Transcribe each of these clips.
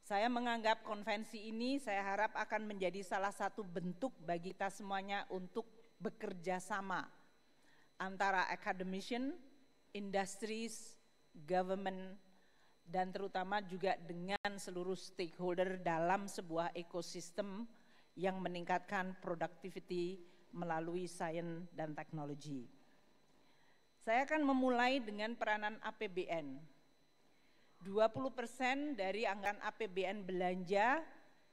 Saya menganggap konvensi ini saya harap akan menjadi salah satu bentuk bagi kita semuanya untuk bekerja sama antara academician, industries, government, dan terutama juga dengan seluruh stakeholder dalam sebuah ekosistem yang meningkatkan productivity melalui sains dan teknologi. Saya akan memulai dengan peranan APBN. 20% dari anggaran APBN belanja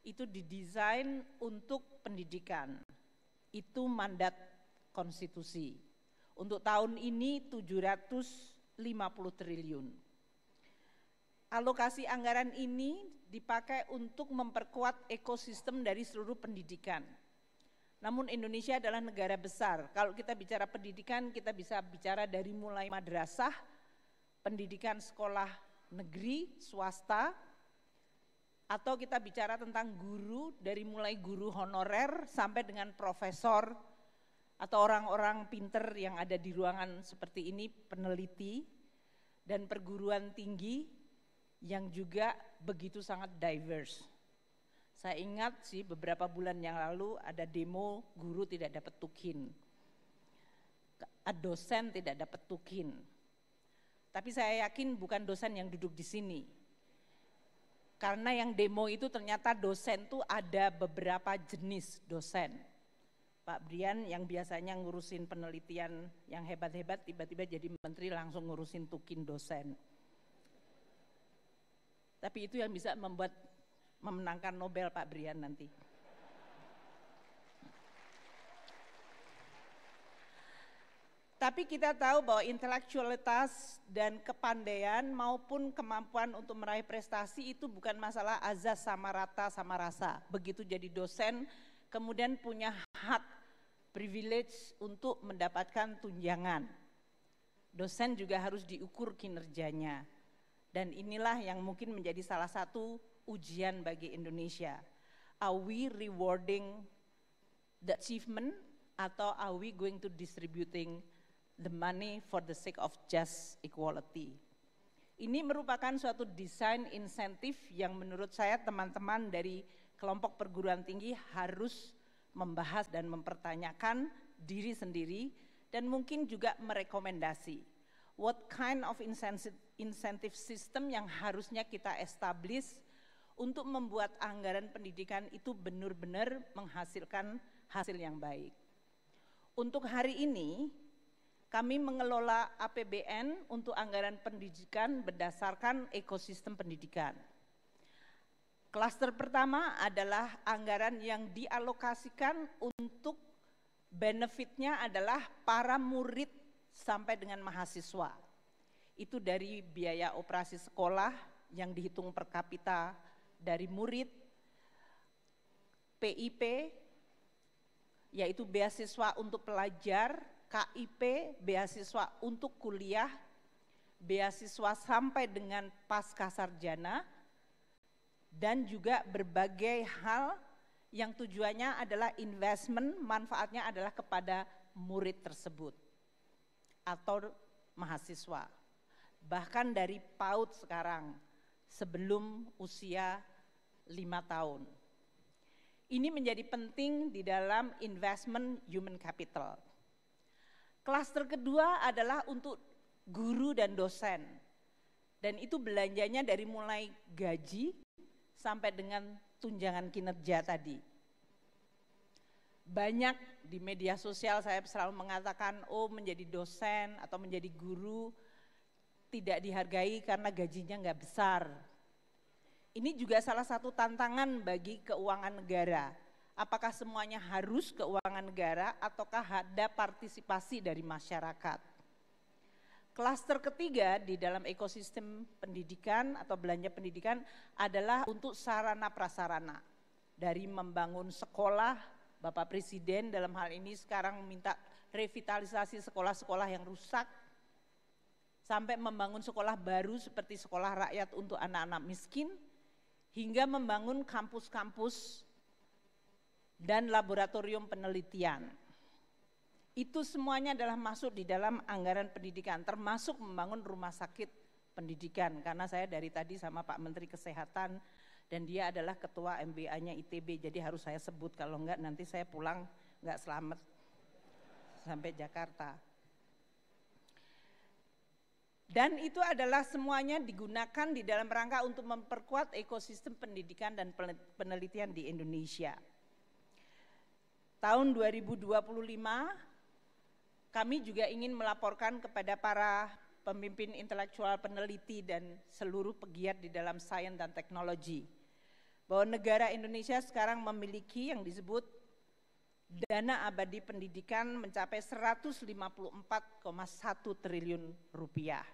itu didesain untuk pendidikan. Itu mandat konstitusi. Untuk tahun ini 750 triliun. Alokasi anggaran ini dipakai untuk memperkuat ekosistem dari seluruh pendidikan. Namun Indonesia adalah negara besar. Kalau kita bicara pendidikan, kita bisa bicara dari mulai madrasah, pendidikan sekolah negeri, swasta, atau kita bicara tentang guru dari mulai guru honorer sampai dengan profesor atau orang-orang pinter yang ada di ruangan seperti ini, peneliti dan perguruan tinggi yang juga begitu sangat diverse. Saya ingat sih beberapa bulan yang lalu ada demo guru tidak dapat tukin, dosen tidak dapat tukin. Tapi saya yakin bukan dosen yang duduk di sini. Karena yang demo itu ternyata dosen tuh ada beberapa jenis dosen. Pak Brian yang biasanya ngurusin penelitian yang hebat-hebat tiba-tiba jadi menteri langsung ngurusin tukin dosen. Tapi itu yang bisa memenangkan Nobel Pak Brian nanti. Tapi kita tahu bahwa intelektualitas dan kepandaian maupun kemampuan untuk meraih prestasi itu bukan masalah azas sama rata sama rasa. Begitu jadi dosen kemudian punya hak privilege untuk mendapatkan tunjangan. Dosen juga harus diukur kinerjanya. Dan inilah yang mungkin menjadi salah satu ujian bagi Indonesia. Are we rewarding the achievement atau are we going to distributing the money for the sake of just equality? Ini merupakan suatu desain insentif yang menurut saya teman-teman dari kelompok perguruan tinggi harus membahas dan mempertanyakan diri sendiri dan mungkin juga merekomendasi what kind of incentive system yang harusnya kita establish untuk membuat anggaran pendidikan itu benar-benar menghasilkan hasil yang baik. Untuk hari ini kami mengelola APBN untuk anggaran pendidikan berdasarkan ekosistem pendidikan. Klaster pertama adalah anggaran yang dialokasikan untuk benefitnya adalah para murid sampai dengan mahasiswa. Itu dari biaya operasi sekolah yang dihitung per kapita dari murid, PIP, yaitu beasiswa untuk pelajar, KIP, beasiswa untuk kuliah, beasiswa sampai dengan pasca sarjana, dan juga berbagai hal yang tujuannya adalah investment, manfaatnya adalah kepada murid tersebut atau mahasiswa. Bahkan dari PAUD sekarang, sebelum usia 5 tahun. Ini menjadi penting di dalam investment human capital. Klaster kedua adalah untuk guru dan dosen. Dan itu belanjanya dari mulai gaji sampai dengan tunjangan kinerja tadi. Banyak di media sosial saya selalu mengatakan, oh menjadi dosen atau menjadi guru tidak dihargai karena gajinya nggak besar. Ini juga salah satu tantangan bagi keuangan negara. Apakah semuanya harus keuangan negara ataukah ada partisipasi dari masyarakat? Klaster ketiga di dalam ekosistem pendidikan atau belanja pendidikan adalah untuk sarana prasarana. Dari membangun sekolah, Bapak Presiden dalam hal ini sekarang meminta revitalisasi sekolah-sekolah yang rusak, sampai membangun sekolah baru seperti sekolah rakyat untuk anak-anak miskin, hingga membangun kampus-kampus dan laboratorium penelitian. Itu semuanya adalah masuk di dalam anggaran pendidikan, termasuk membangun rumah sakit pendidikan. Karena saya dari tadi sama Pak Menteri Kesehatan Dan dia adalah ketua MBA-nya ITB, jadi harus saya sebut, kalau enggak nanti saya pulang enggak selamat sampai Jakarta. Dan itu adalah semuanya digunakan di dalam rangka untuk memperkuat ekosistem pendidikan dan penelitian di Indonesia. Tahun 2025 kami juga ingin melaporkan kepada para pemimpin intelektual, peneliti, dan seluruh pegiat di dalam sains dan teknologi bahwa negara Indonesia sekarang memiliki yang disebut dana abadi pendidikan mencapai 154,1 triliun rupiah.